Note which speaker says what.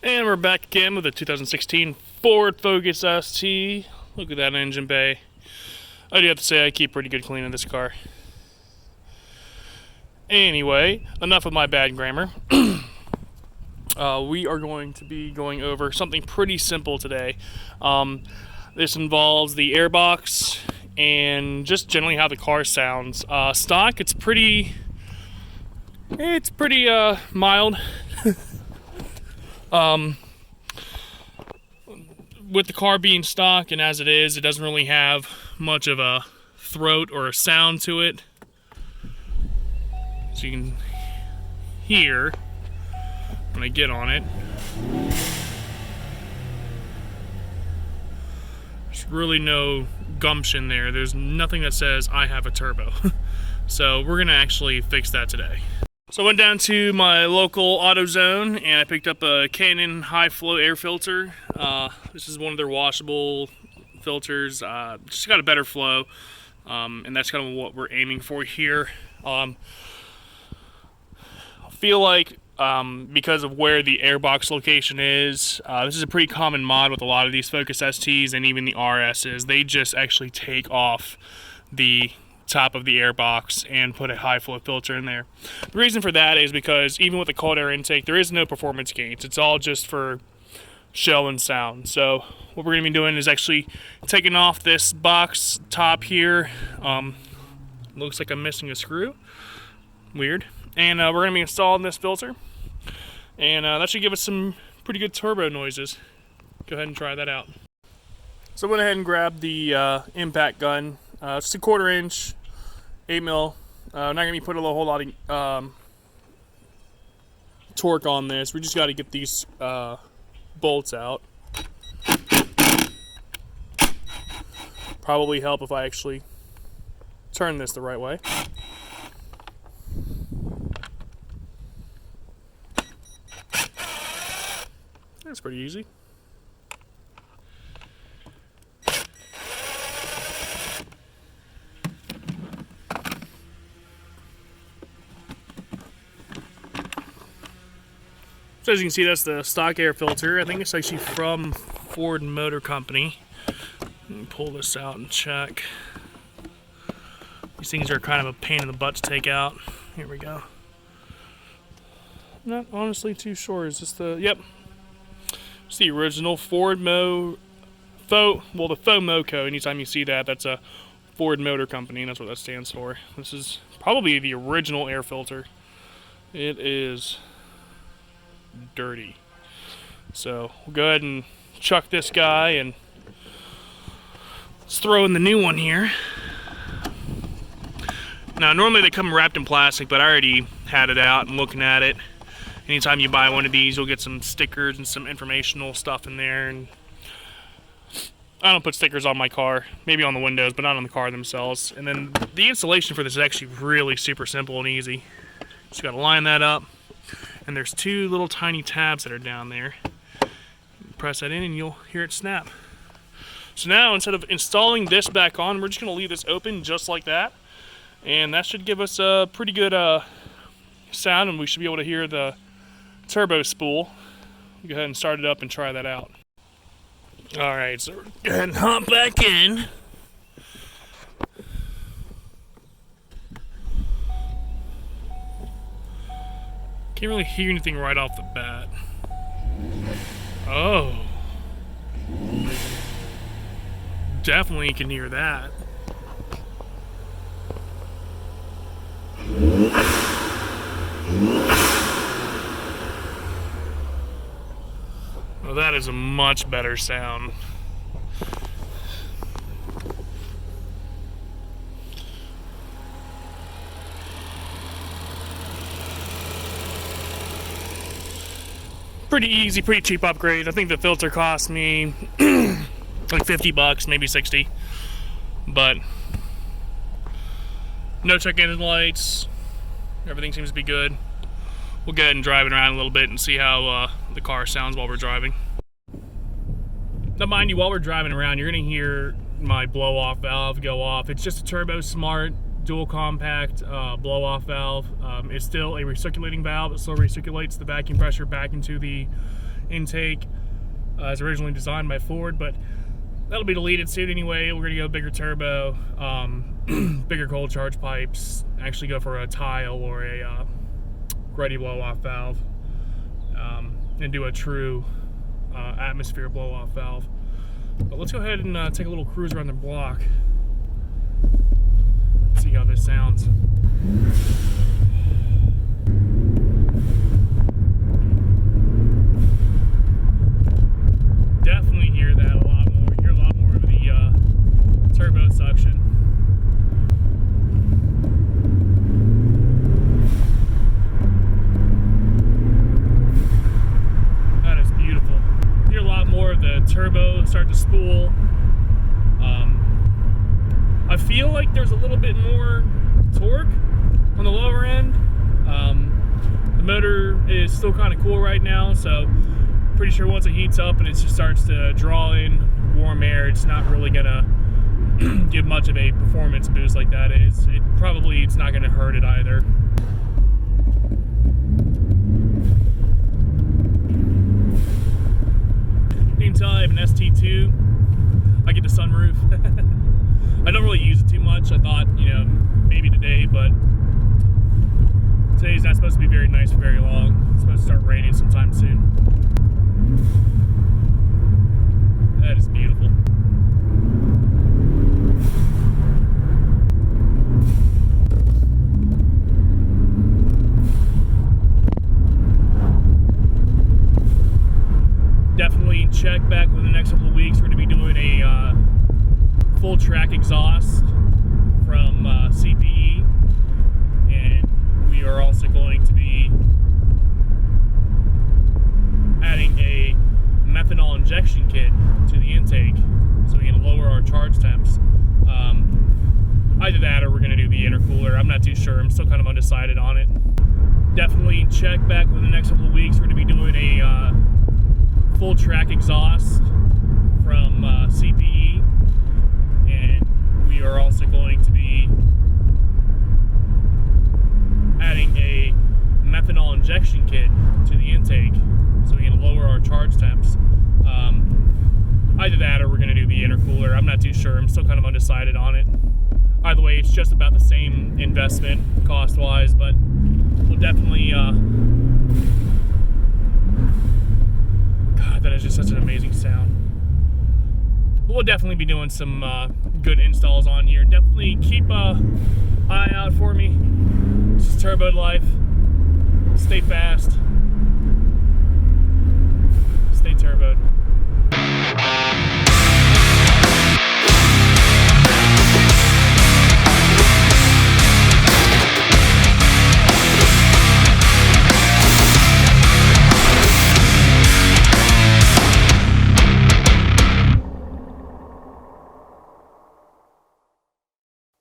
Speaker 1: And we're back again with a 2016 Ford Focus ST. Look at that engine bay. I do have to say I keep pretty good clean of this car. Anyway, enough of my bad grammar. We are going to be going over something pretty simple today. This involves the airbox and just generally how the car sounds. Stock, it's pretty mild. With the car being stock and as it is, it doesn't really have much of a throat or a sound to it. So you can hear when I get on it. There's really no gumption there. There's nothing that says I have a turbo. So we're gonna actually fix that today. So I went down to my local AutoZone and I picked up a K&N high flow air filter. This is one of their washable filters. Just got a better flow, and that's kind of what we're aiming for here. I feel like because of where the airbox location is, this is a pretty common mod with a lot of these Focus STs and even the RSs. They just actually take off the top of the airbox and put a high flow filter in there. The reason for that is because even with the cold air intake, there is no performance gains. It's all just for show and sound. So what we're going to be doing is actually taking off this box top here. Looks like I'm missing a screw. Weird. And we're going to be installing this filter. And that should give us some pretty good turbo noises. Go ahead and try that out. So I went ahead and grabbed the impact gun. It's a 1/4 inch, 8 mil. Not going to be putting a whole lot of torque on this. We just got to get these bolts out. Probably help if I actually turn this the right way. That's pretty easy. So as you can see, that's the stock air filter. I think it's actually from Ford Motor Company. Let me pull this out and check. These things are kind of a pain in the butt to take out. Here we go. Not honestly too sure. Is this the... Yep. It's the original Ford the Faux Moco. Anytime you see that, that's a Ford Motor Company, and that's what that stands for. This is probably the original air filter. It is dirty. So we'll go ahead and chuck this guy and let's throw in the new one here. Now normally they come wrapped in plastic, but I already had it out and looking at it. Anytime you buy one of these, you'll get some stickers and some informational stuff in there. And I don't put stickers on my car, maybe on the windows, but not on the car themselves. And then the installation for this is actually really super simple and easy. Just gotta line that up. And there's two little tiny tabs that are down there. Press that in and you'll hear it snap. So now instead of installing this back on, we're just going to leave this open just like that. And that should give us a pretty good sound, and we should be able to hear the turbo spool. Go ahead and start it up and try that out. Alright, so go ahead and hop back in. Can't really hear anything right off the bat. Oh. Definitely can hear that. Well, that is a much better sound. Pretty easy, pretty cheap upgrade. I think the filter cost me like 50 bucks, maybe 60. But no check engine lights. Everything seems to be good. We'll go ahead and drive it around a little bit and see how the car sounds while we're driving. Now mind you, while we're driving around, you're gonna hear my blow-off valve go off. It's just a Turbo Smart dual compact blow-off valve. It's still a recirculating valve. It still recirculates the vacuum pressure back into the intake as originally designed by Ford, but that'll be deleted soon anyway. We're going to go bigger turbo, bigger cold charge pipes, actually go for a tile or a ready blow-off valve, and do a true atmosphere blow-off valve. But let's go ahead and take a little cruise around the block, see how this sounds. Definitely hear that a lot more. You hear a lot more of the turbo suction. That is beautiful. You hear a lot more of the turbo start to spool. I feel like there's a little bit more torque on the lower end. The motor is still kind of cool right now, so pretty sure once it heats up and it just starts to draw in warm air, it's not really gonna give much of a performance boost like that is. It's not gonna hurt it either. You can tell I have an ST2. I get the sunroof. I don't really use it too much. I thought, maybe today, but today's not supposed to be very nice for very long. It's supposed to start raining sometime soon. That is beautiful. Definitely check back within the next couple of weeks. We're going to be doing a full track exhaust from CPE, and we are also going to be adding a methanol injection kit to the intake so we can lower our charge temps. Either that or we're going to do the intercooler. I'm not too sure. I'm still kind of undecided on it. Definitely check back within the next couple of weeks. We're going to be doing a full track exhaust from CPE, and we are also going to be adding a methanol injection kit to the intake so we can lower our charge temps. Either that or we're going to do the intercooler. I'm not too sure. I'm still kind of undecided on it. Either way, it's just about the same investment cost-wise, but we'll definitely... God, that is just such an amazing sound. We'll definitely be doing some good installs on here. Definitely keep an eye out for me. This is Turbo Life. Stay fast.